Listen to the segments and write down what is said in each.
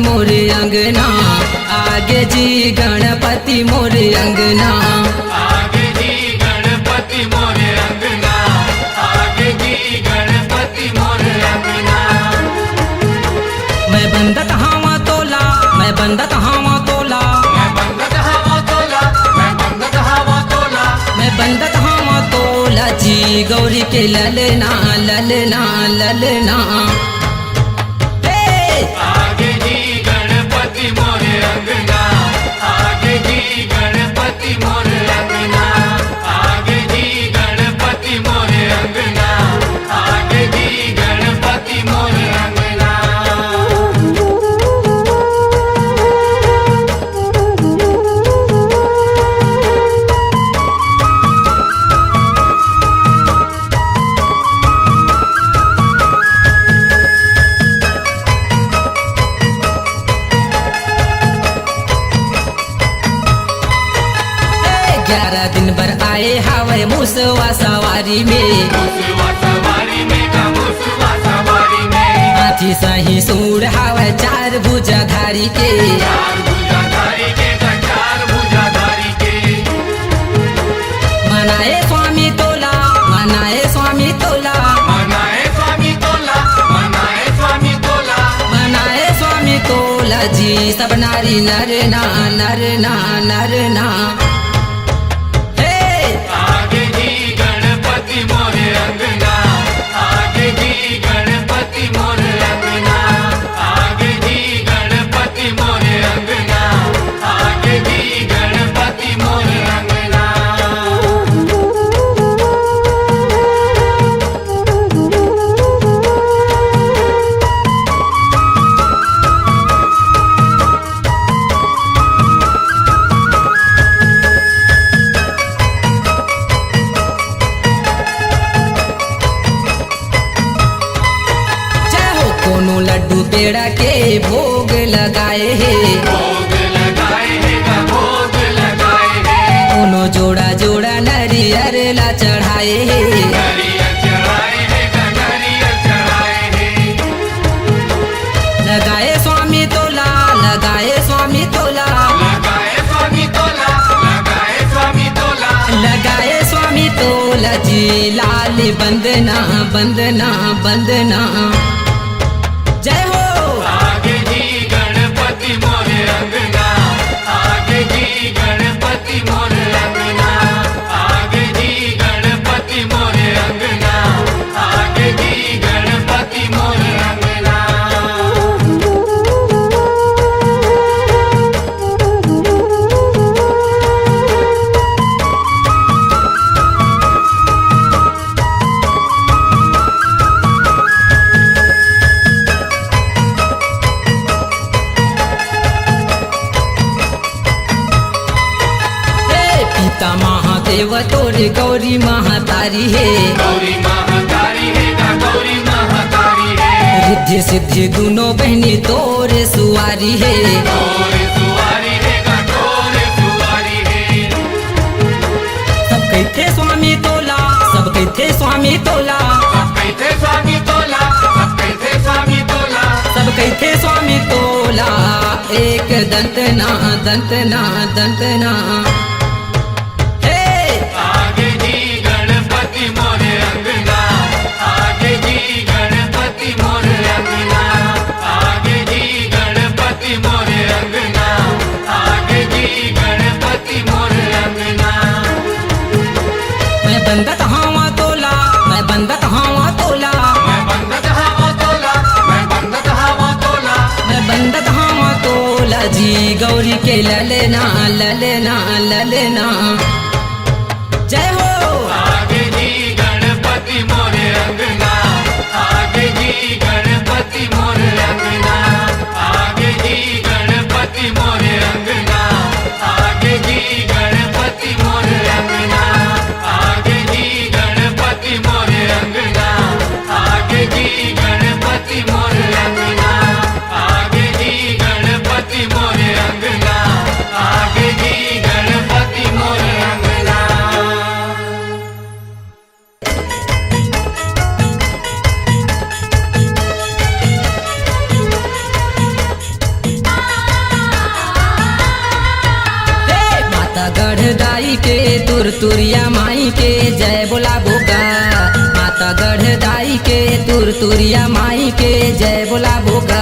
मोरे अंगना, आगे जी गणपति मोरे अंगना। आगे जी गणपति मोरे अंगना, आगे जी गणपति मोरे अंगना। मैं बंदत हावा तोला, मैं बंदत हावा तोला, मैं बंदत हवा तोला, मैं बंदत हवा तोला। मैं बंदत हावा तोला जी गौरी के ललना ललना ललना। आगे जी गणपति मोरे अंगना, आगे जी गणपति मोरे अंगना। आगे जी गणपति मोरे अंगना, आगे जी गणपति मोरे अंगना। ग्यारह दिन भर आए हवे मुसवा सवारी में, मुसवा सवारी में का मुसवा सवारी में। हाथी सही सूर हवे चार भुजाधारी के। चार भुजाधारी के का चार भुजाधारी के। मनाए स्वामी तोला, मनाए स्वामी तोला, मनाए स्वामी तोला, मनाए स्वामी तोला। मनाए स्वामी तोला जी सब नारी नरना नरना नरना। आगे जी गणपति मोरे अंगना, आगे जी गणपति मोरे अंगना। आगे जी गणपति मोरे अंगना, आगे जी गणपति मोरे अंगना। जय हो कोनो लड्डू पेड़ा के भोग लगाए है, भोग लगाए हैं का भोग लगाए हैं। कोनो जोड़ा जोड़ा नरियर ला चढ़ाए है। नरियल चढ़ाए हैं का नरियल चढ़ाए हैं। लगाए स्वामी तोला, लगाए स्वामी तोला, लगाए स्वामी तोला, लगाए स्वामी तोला। लगाए स्वामी तोला जी लाल बंदना बंदना बंदना। जय हो आगे जी गणपति मोरे अंगना, आगे जी गणपति मोरे अंगना। आगे जी गणपति मोरे अंगना, आगे जी गणपति मोरे अंगना। पिता महादेव तोरे गौरी महातारी है। गौरी महातारी है का गौरी महातारी है। रिद्धि सिद्धि दोनों बहनी तोरे सुवारी है। तोरे सुवारी है का तोरे सुवारी है। सब कहते स्वामी तोला, सब कहते स्वामी तोला, सब कहते स्वामी तोला, सब कहते स्वामी तोला। सब कहते स्वामी तोला एक दंतना दंतना दंतना। आगे जी गणपति मोरे अंगना, आगे जी गणपति मोरे अंगना। आगे जी गणपति मोरे अंगना, आगे जी गणपति मोरे अंगना। मैं बंदत हावा तोला, मैं बंदत हावा तोला, मैं बंदत हवा तोला, मैं बंदत हवा तोला। मैं बंदत हावा तोला जी गौरी के ललना ललना ललना। जय हो आगे जी गणपति मोरे अंगना, आगे जी गणपति मोरे अंगना। आगे जी गणपति मोरे अंगना, आगे जी गणपति मोरे अंगना। आगे जी गणपति मोरे अंगना, आगे जी गणपति मोरे अंगना। आगे जी गणपति मोरे अंगना, आगे जी गणपति मोरे अंगना। गढ़दाई के तुरतुरिया माई के जय बोला बोगा। माता गढ़दाई के तुरतुरिया माई के जय बोला बोगा।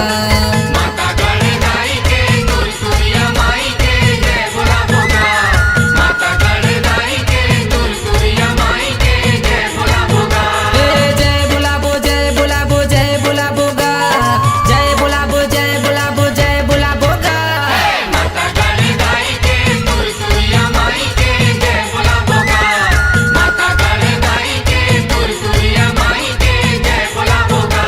माता गढ़दाई के तुरतुरिया माई के जय बोला बोगा। माता गढ़दाई के तुरतुरिया माई के जय बोला बोगा। जय बोला बो जय बोला बो जय बोला बोगा। जय बोला बो जय बोला बो जय बोला बोगा। माता गढ़दाई के तुरतुरिया माई के जय बोला बोगा। माता गढ़दाई के तुरतुरिया माई के जय बोला बोगा।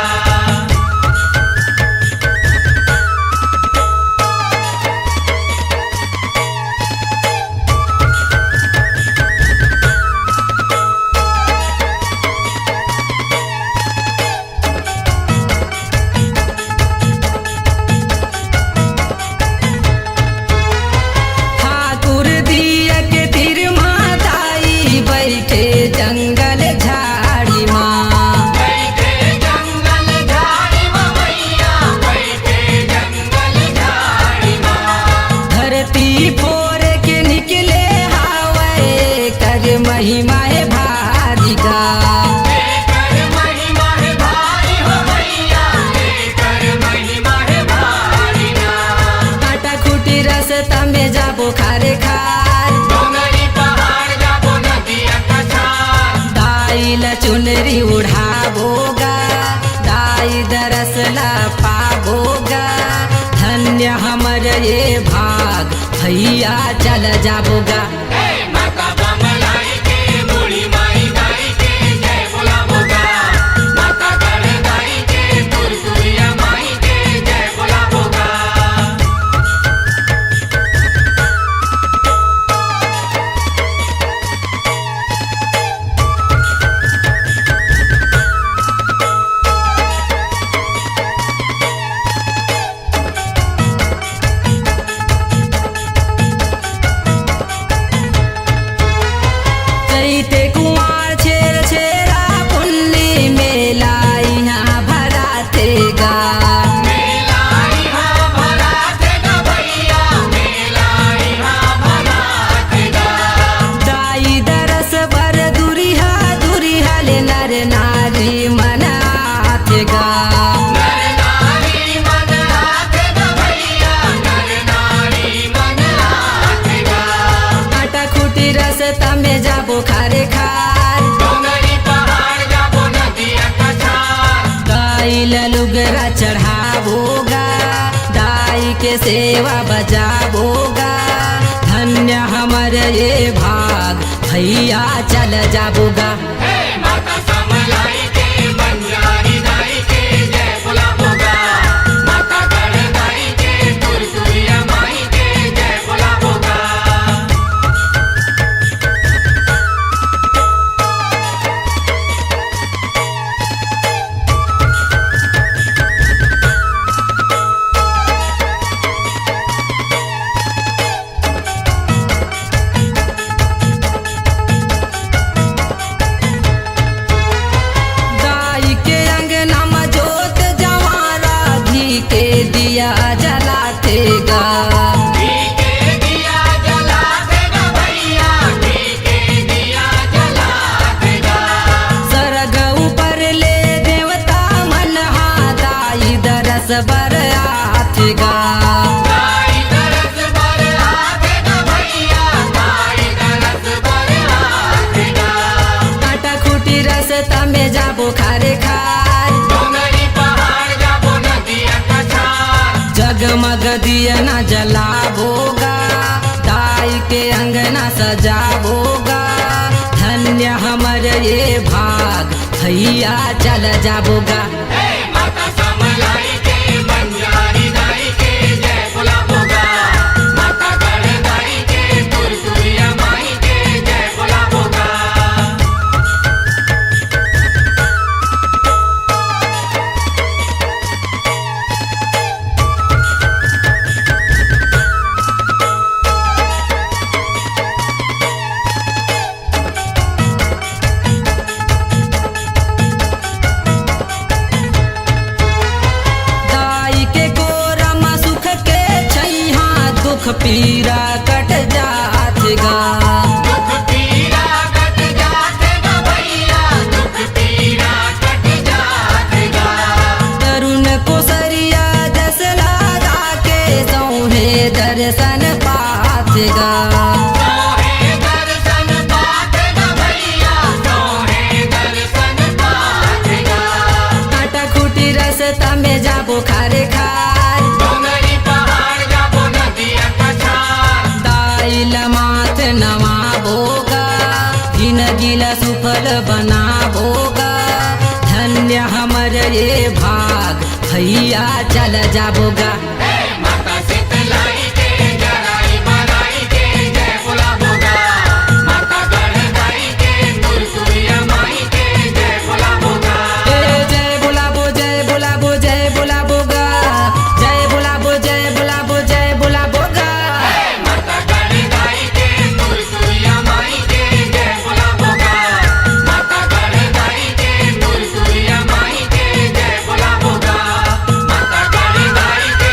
ठाकुर दिया के तीर माताई बैठे जंगल झाड़ी माँ। बैठे जंगल झाड़ी माँ मैया, बैठे जंगल झाड़ी माँ। धरती फोर के निकले हावे कर महिमा है भारी गा। लेकर महिमा है भारी हो मैया, लेकर महिमा है भारी ना। काटा खूटी रसता में जाबो खारे खार। डोंगरी पहाड़ जाबो नदिया कछार। दाई ल चुनरी उड़ाबोगा। दाई दरसला पाबोगा। धन्य हमर ये भाग भैया चल जाबोगा। हे माता बमलाई के बूढ़ी माई गाई के जय बोला बोगा। माता गढ़दाई के तुरतुरिया माई के जय बोला बोगा। चैते कुमार छेर छेरा पुन्नी मेला यहाँ भराते गा। मेला यहाँ भराते गा भैया, मेला यहाँ भराते गा। दाई दरस बर दुरिहा दुरिहा ले नर नारी मनाते गा। नर नारी मन आते गा भैया, नर नारी मन आते गा। काटा खूटी रसता में जाबो खारे खार। डोंगरी पहाड़ जाबो नदिया कछार। दाई लुगरा चढ़ाबोगा। दाई के सेवा बजाबोगा। धन्य हमर ये भाग भैया चल जाबोगा। हे माता समलाई के बंजारी दाई के जय बोला बोगा। माता गढ़दाई के तुरतुरिया माई के जय बोला बोगा। दाई के अंगना में जोत जवारा घी के दिया जलाते गा। घी के दिया जलाते गा भैया, घी के दिया जलाते गा। सरग ऊपर ले देवता मन हा दाई दरस बर आते गा। दाई दरस बर आते गा भैया, दाई दरस बर आते गा। काटा खूटी रसता में जाबो खारे खार। डोंगरी पहाड़ जाबो नदिया कछार। जगमग दिया न जलाबोगा। दाई के अंगना सजाबोगा। धन्य हमर ये भाग भैया चल जाबोगा। हे माता समलाई के बंजारी दाई के जय बोला बोगा। माता गढ़दाई के तुरतुरिया माई के जय बोला बोगा। पीरा कट जात गा। दुख पीरा कट जात गा भैया, दुख पीरा कट जात गा। तरुण कोसरिया जस लादा के सौहे दर्शन पात गा। सोहे दर्शन पात गा भैया, सोहे दर्शन पात गा। काटा खूटी रस्ता में जाबो खारे खार, डोंगरी पहाड़ जाबो नदिया कछार। दाइल माथ नवाबोगा, जिनगिला सुफल बनाबोगा। धन्य हमर ये भाग, भैया चल जाबोगा। माता शीतलाई के जराई बराई के जय बोला बोगा। माता गढ़दाई के तुरतुरिया माई के जय बोला बोगा। ए जय बोलाबो जय बोलाबो जय बोलाबोगा, जय बोलाबो जय बोलाबो जय बोलाबोगा। माता गढ़दाई के तुरतुरिया माई के जय बोला बोगा। माता गढ़दाई के तुरतुरिया माई के जय बोला बोगा। माता गढ़दाई के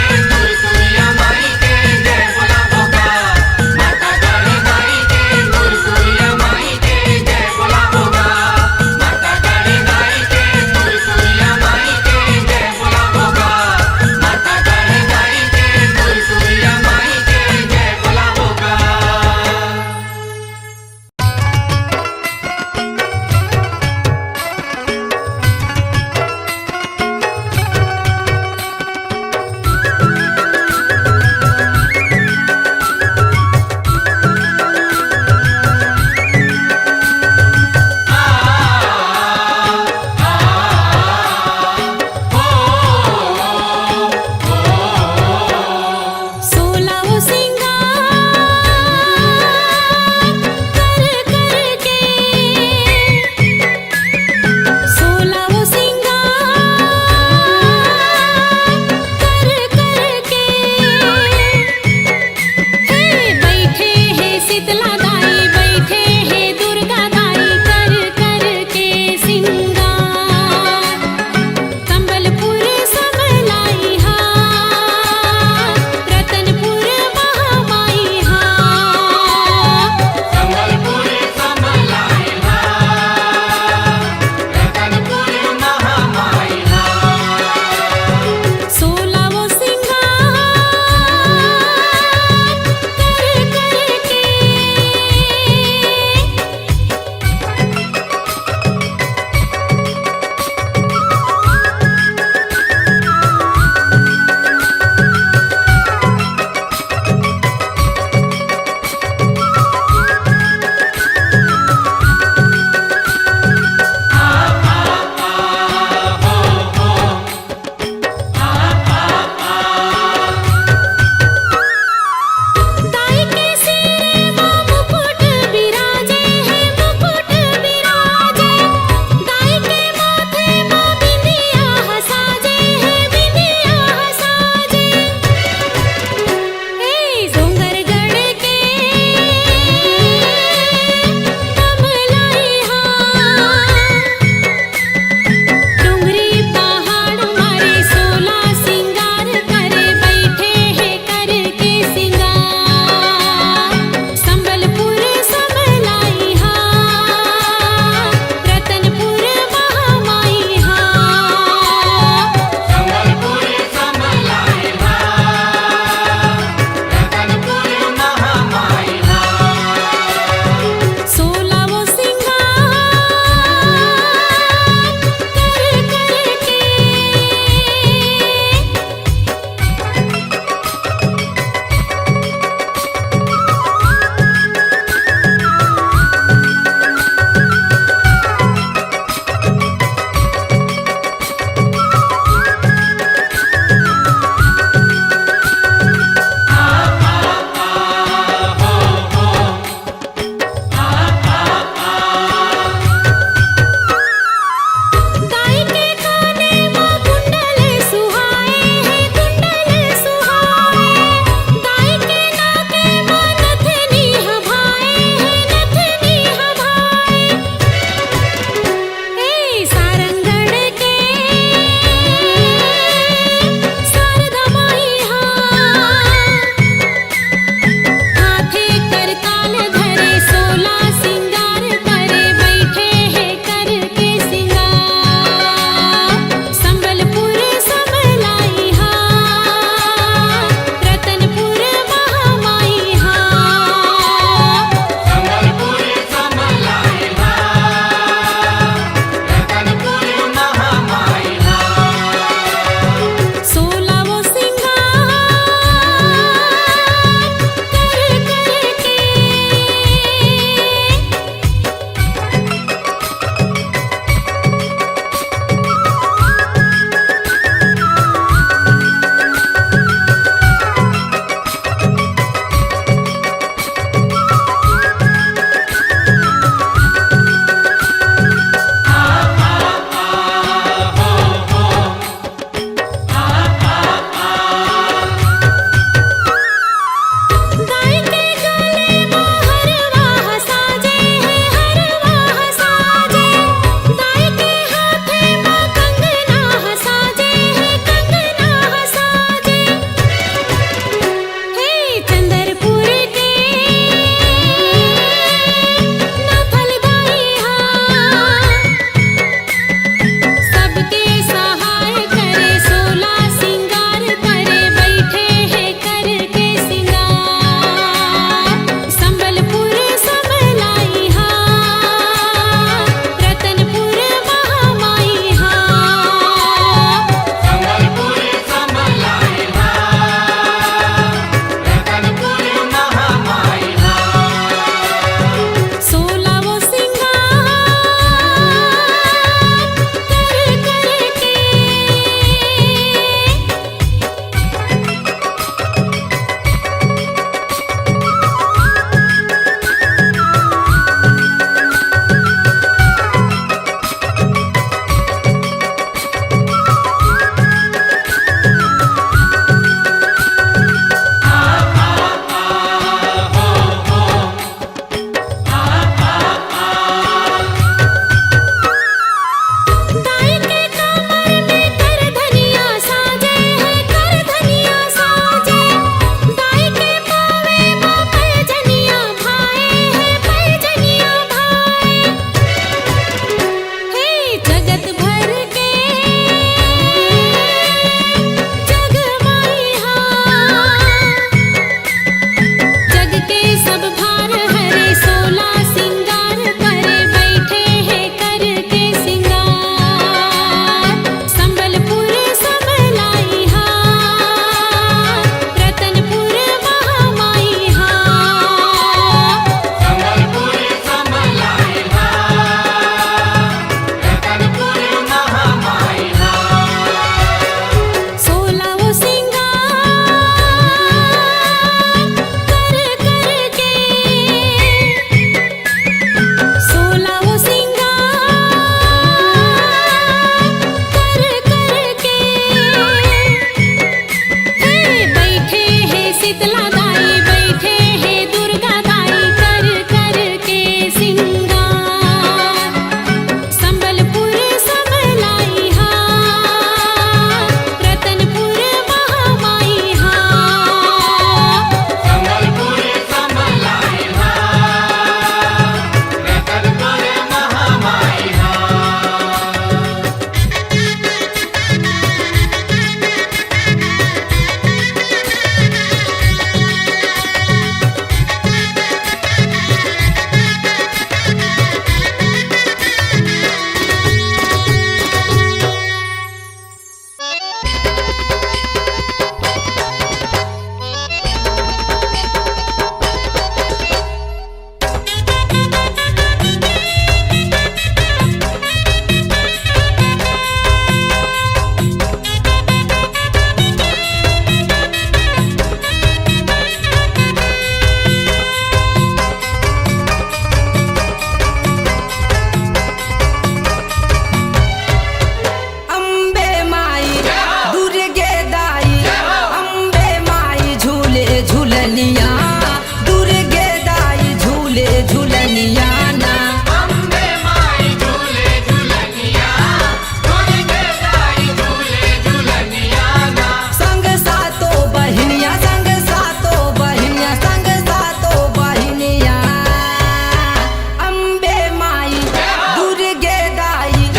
झूलनिया दुर्गे दाई झूले झूलनिया ना अम्बे माई झूले झूलनिया दुर्गे दाई झूले झूलनिया ना संग सातो बहिनिया संग सातो बहिनिया संग सातो बहिनिया अम्बे माई दुर्गे दाई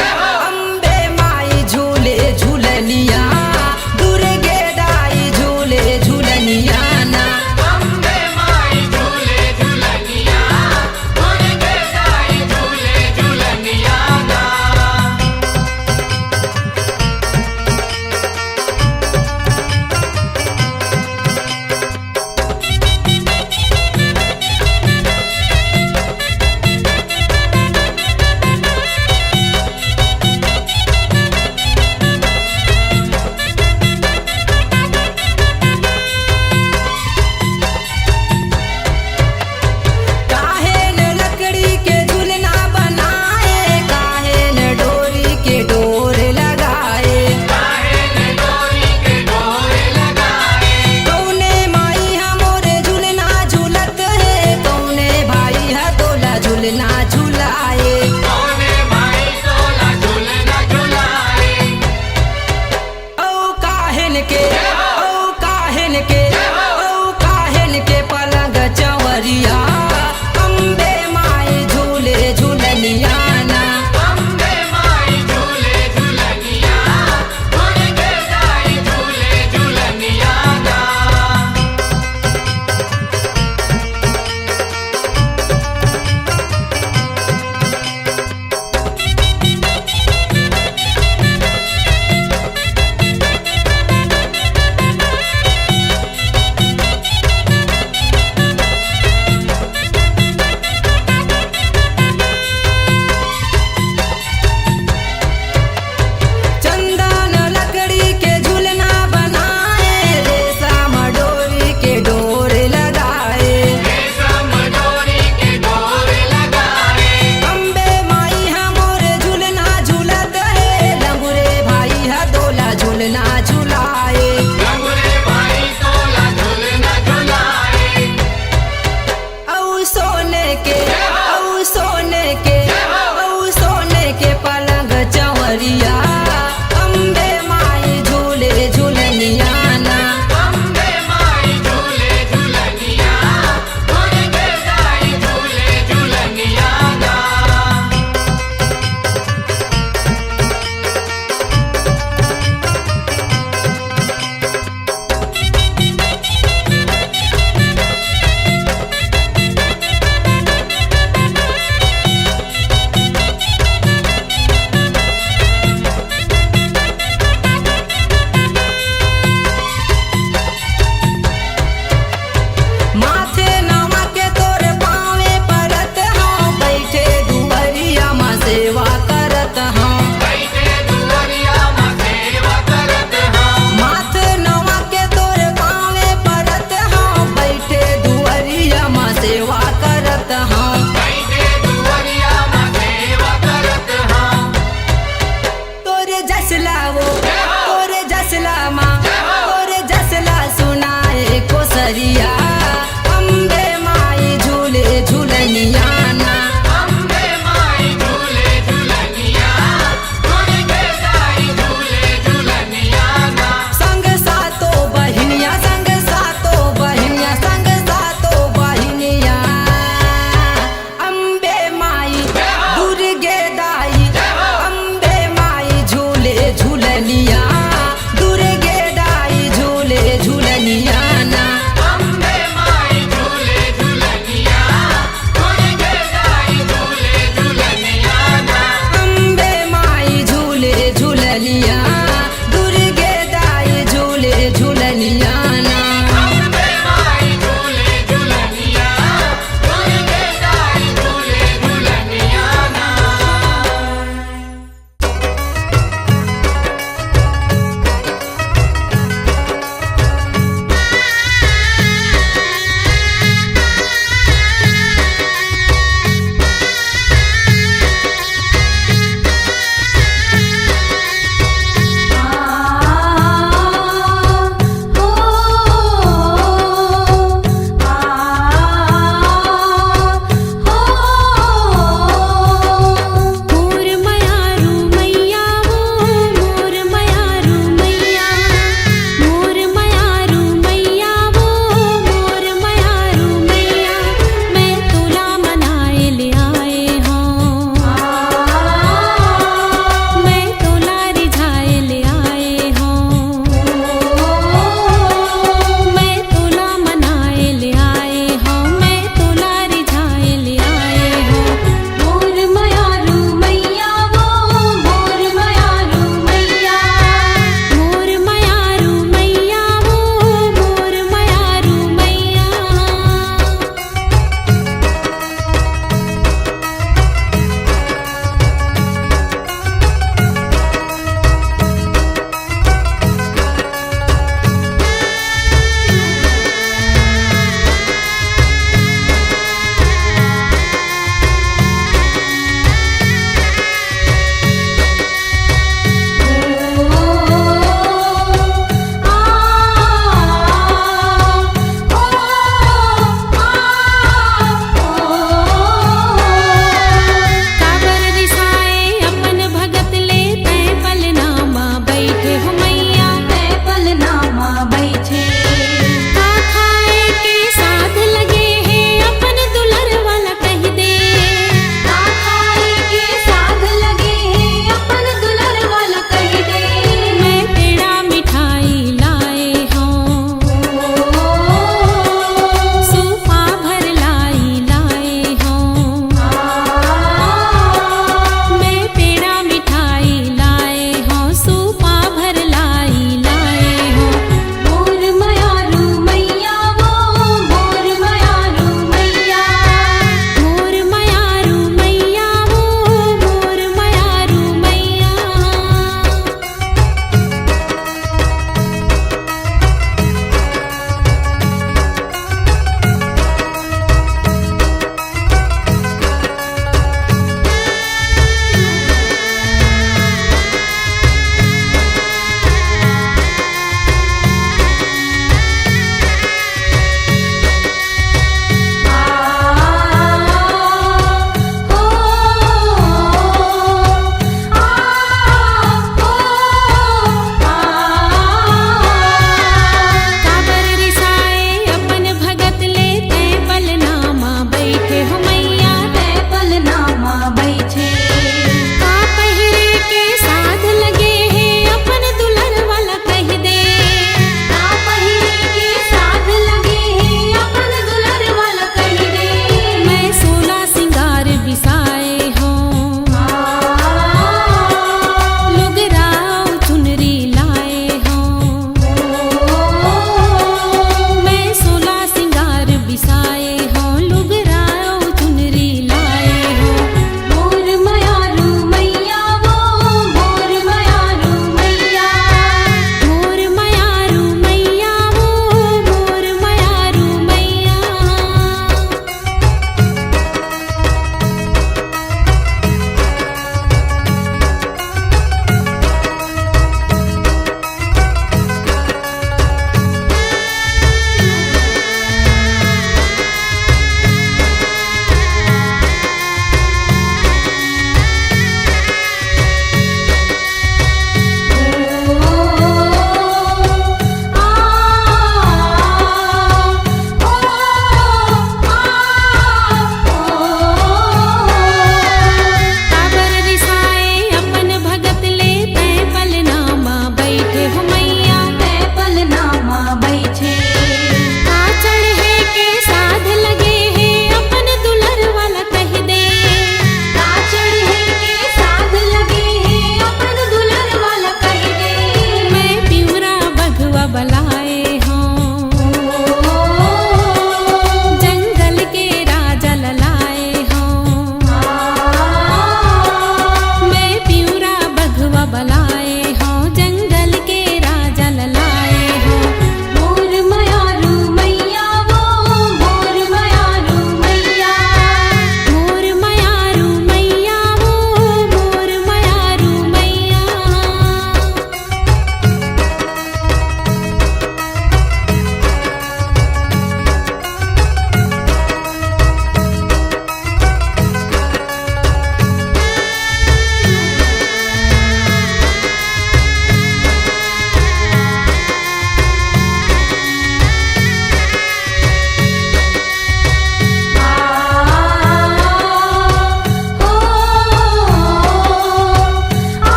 अम्बे माई झूले झूलनिया दुर्गे दाई झूले झूलनिया ना अम्बे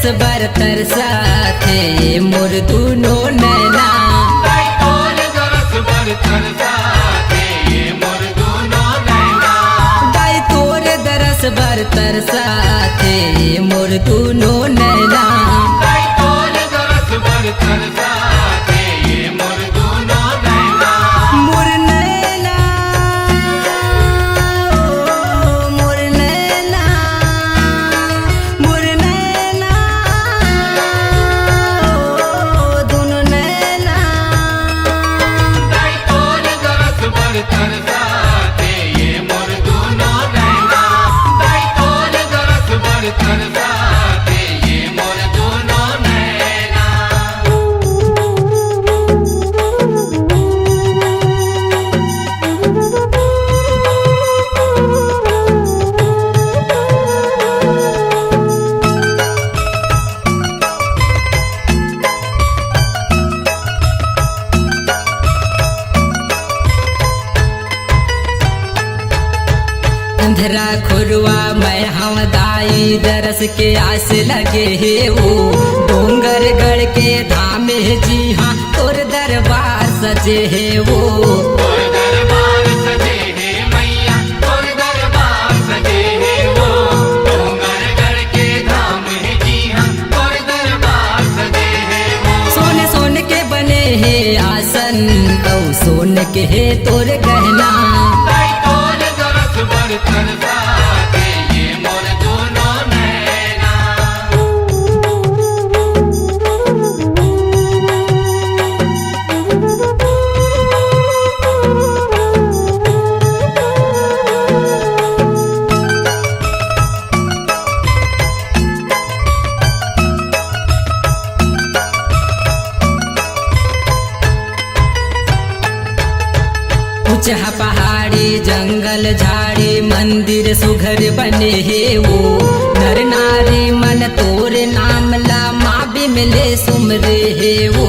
दरस बर तरसाथे मोर दुनो नैना दाई तोर दरस बर तरसाथे मोर दुनो नैना दाई तोर दरस बर तरसाथे मोर दुनो नैना दाई तोर दरस बर तरसाथे मोर दुनो नैना मोर नैना मोर नैना मोर नैना दुनो नैना दाई तोर दरस बर तरसाथे मोर दुनो नैना दाई तोर दरस बर तरसाथे मोर दुनो नैना अंधरा खुरवा मैं हमदाई दरस के आस लगे हे वो डोंगर गढ़ के धाम है जी हाँ तोर दरबार सजे है वो तोर दरबार सजे है मैया तोर दरबार सजे है वो डोंगरगढ़ के धाम है जी हाँ तोर दरबार सजे है वो सोने सोने के बने है आसन औ सोन के है तोर गहना दाई तोर दरस बर तरसाथे मोर दुनो नैना ऊंचा पहाड़ी जंगल झाड़ी मंदिर सुघर बने हे वो नर नारी मन तोर नाम ला माँ भी मिले सुमरे हे वो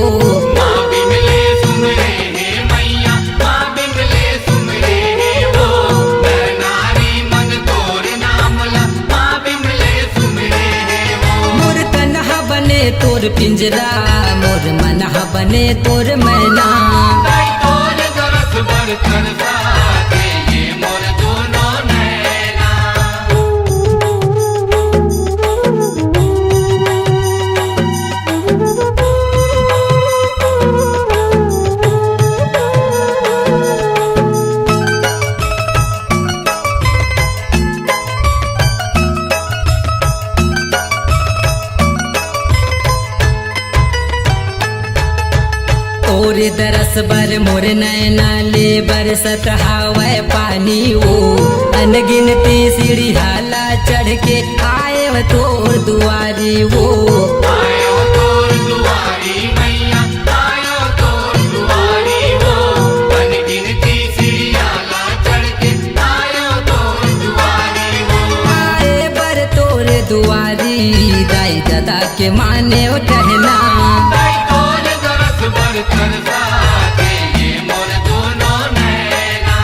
माँ बिमले सुमरे है मैया माँ बिमले सुमरे है वो नर नारी मन तोर नाम ला माँ बिमले सुमरे है वो मोर तनहा बने तोर पिंजरा मोर मनहा बने तोर मैना दाई तोर दरस बर तरसाथे मोर दुनो नैना तोर दरस बर मोर नैना ले बरसत हवै पानी वो अनगिनती सीढ़ी हाला चढ़ के आए व तोर दुआरी वो आयो तोर दुआरी मैया आयो तोर दुआरी वो अनगिनती सीढ़ियाला चढ़ के आयो तोर दुआरी वो आए बर तोर दुआरी दाई दादा के माने ओ कहना दाई तोर दरस बर तरसाथे मोर दुनो नैना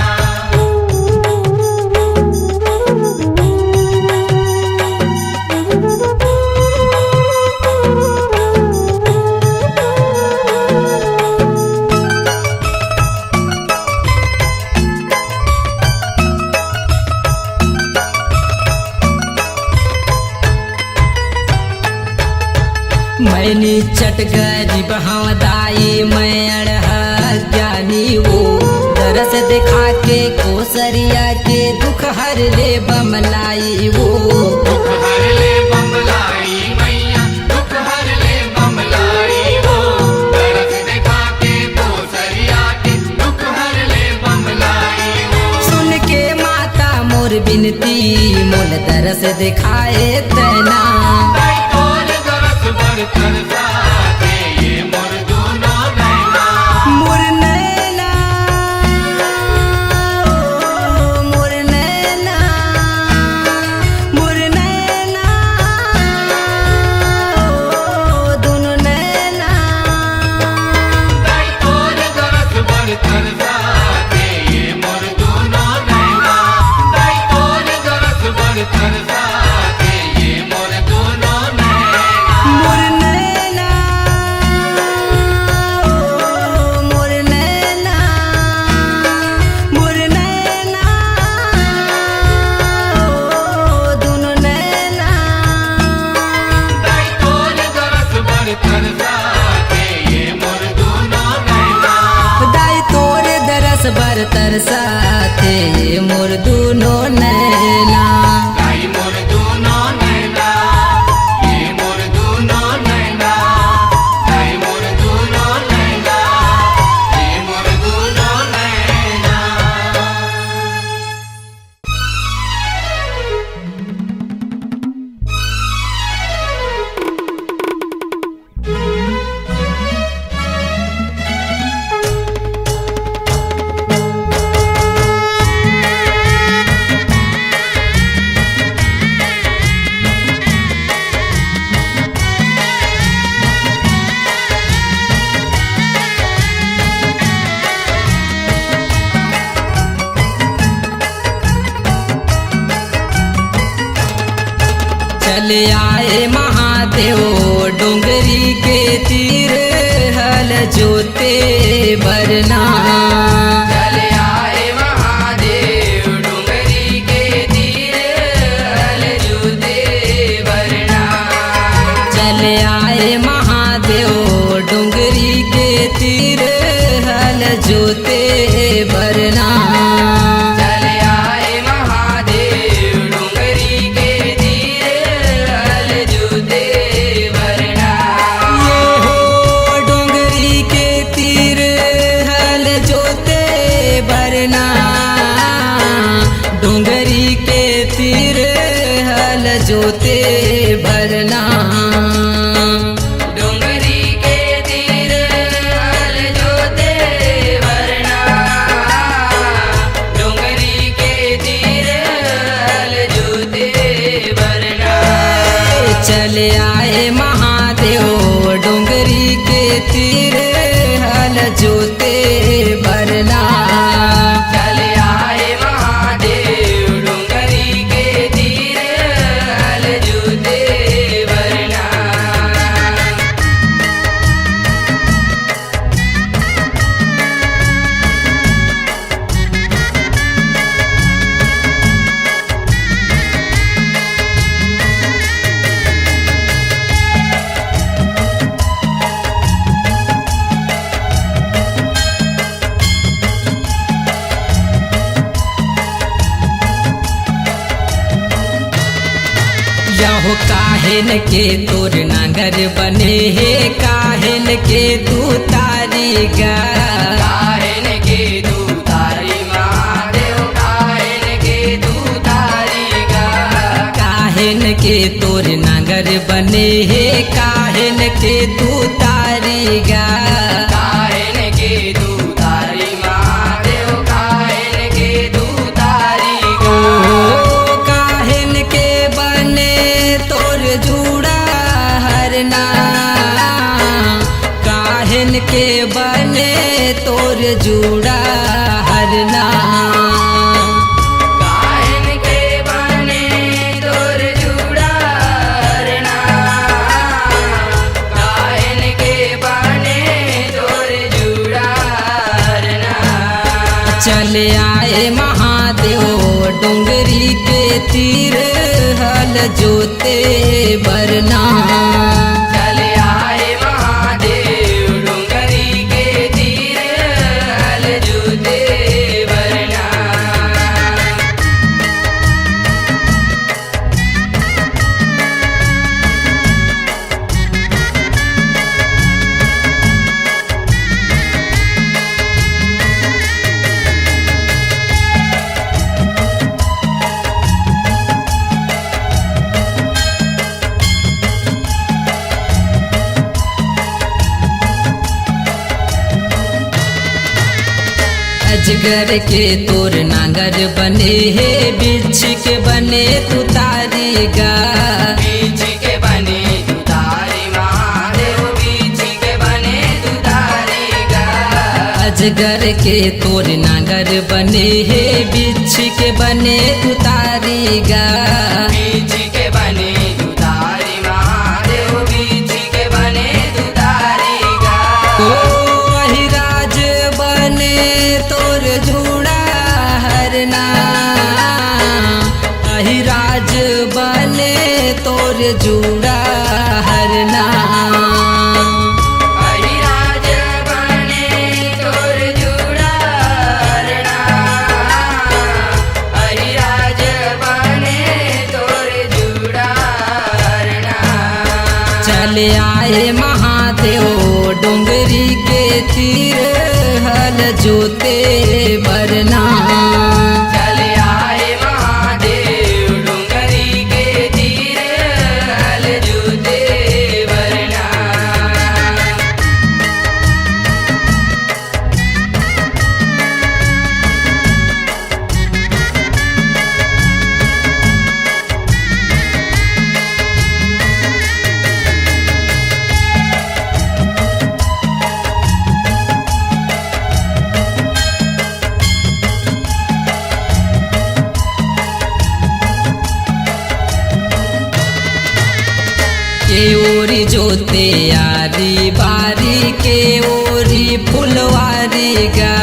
मैंने चट गरीब हाँ दाई मैं अड़हा ज्ञानी वो दरस दिखा के कोसरिया के दुख हर ले बमलाई वो दुख हर ले बमलाई मैया दुख हर ले बमलाई वो दरस दिखा के कोसरिया के दुख हर ले बमलाई वो सुन के माता मोर बिनती मोल दरस दिखाए तना दाई तोर दरस बर तरसाथे मोर दुनो नैना मोर नैना मोर नैना मोर नैना दोनों नैना दाई तोर दरस बर तरसाथे मोर दुनो नैना दाई तोर दरस बर तरसाथे मोर दुनो नैना चल आए महादेव डोंगरी के तीर हल जोते बरना। चले आए महादेव डोंगरी के तीर हल जोते बरना। चल आए महादेव डोंगरी के तीर हल जोते बरना। चले आए महादेव डोंगरी के तीर हल जोते बरना। ये हो डोंगरी के तीर हल जोते बरना। डोंगरी के तीर हल जोते बरना। डोंगरी के तीर हल जोते बरना। डोंगरी के तीर हल जोते बरना। चल आए महादेव डोंगरी के तीर हल जोते बरना। चले आए महादेव डोंगरी के तीर हल जोते बरना। यहो काहेन के तोर नांगर बने हे काहेन के तू तारी गा। काहेन के तू तारी महादेव काहेन के तू तारी गा। काहेन के तोर नांगर बने हे काहेन के तू तारी गा। काहेन के तू तारी महादेव काहेन के तू तारी गा। ओ काहेन के बने तोर जूड़ा हरना। काहेन के बने तोर जूड़ा हरना। काहेन के बने तोर जूड़ा हरना। काहेन के बने तोर जूड़ा हरना। चल आए महादेव डोंगरी के तीर हल जोते बरना। चले आए महादेव डोंगरी के तीर हल जोते बरना। अजगर के तोर नांगर बने हे बिछ के बने तू तारी गा। बीच के बने तू तारी महादेव बीच के बने तू तारी गा। अजगर के तोर नांगर बने हे बिछ के बने तू तारी गा। बीच के बने तू तारी महादेव बीच के बने तू तारी गा। ओ अहिराज बने तोर जूड़ा हरना। अहिराज बने तोर जूड़ा हरना। हरिराज बने तोर जूड़ा हरना। हरिराज बने तोर जूड़ा हरना। चल आए महादेव डोंगरी के तीर हल जोते बरना। चले आए महादेव डोंगरी के तीर हल जोते बरना। के ओरी जोते यारी बारी के ओरी फुलवारी गा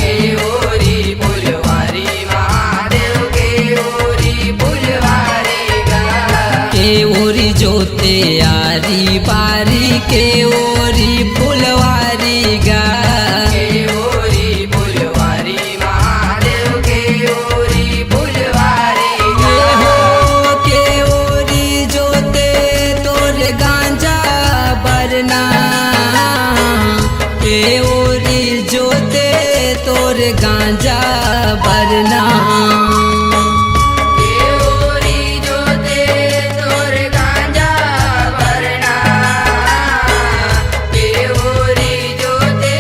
के ओरी फुलवारी महादेव के ओरी फुलवारी गा के ओरी जोते यारी बारी के ओरी फुलवारी गा के ओरी फुलवारी महादेव के ओरी फुलवारी गा हो के ओरी जोते तोर गांजा बरना के ओरी जोते तोर गांजा बरना के ओरी जोते तोर गांजा भरना के ओरी जोते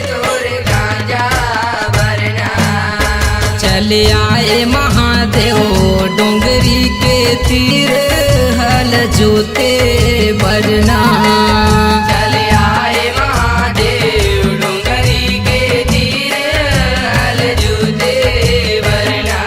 तोर गांजा भरना चले आए महादेव डोंगरी के तीर हल जोते बरना चले आए महादेव डोंगरी के तीर हल जूते भरना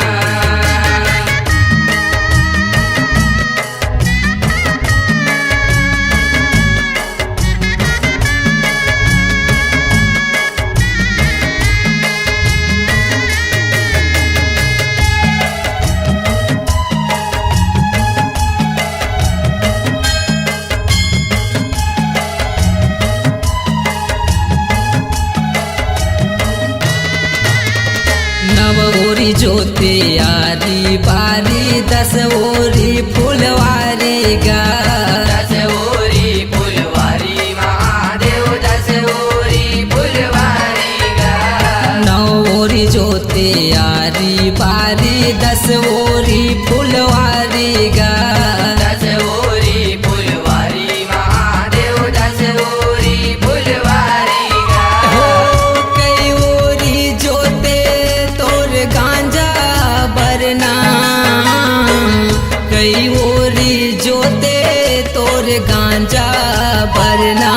नव ओरी जोते यारी बारी 10 ओरी फुलवारी गा दस ओरी फुलवारी महादेव दस ओरी फुलवारी गा 9 ओरी जोते यारी बारी 10 ओरी फुलवारी गा दस ओरी फुलवारी महादेव दस ओरी फुलवारी गा हो कई ओरी जोते तोर गांजा बरना कई ओरी जोते तोर गांजा बरना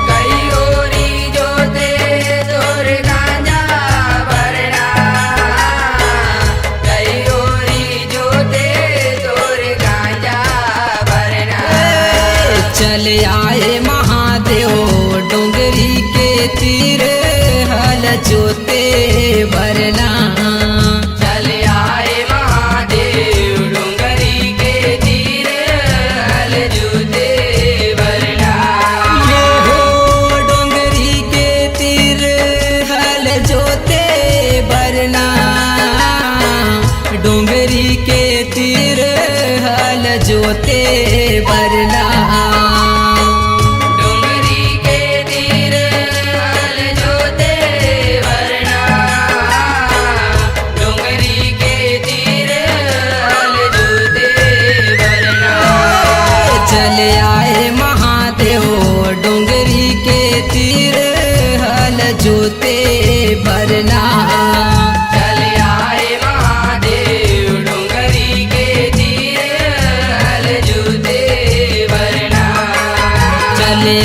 कई ओरी जोते तोर गांजा भरना कई ओरी जोते तोर गांजा भरना चले आए महादेव डोंगरी के तीर हल जोते बरना चले आए महादेव डोंगरी के तीर हल जूते भरना ये हो डोंगरी के तीर हल जोते बरना डोंगरी के तीर हल जोते बरना डोंगरी के तीर हल जोते भरना डोंगरी के तीर हल जोते भरना चले आए महादेव डोंगरी के तीर हल जोते बरना चले आए महादेव डोंगरी के तीर हल जूते भरना चले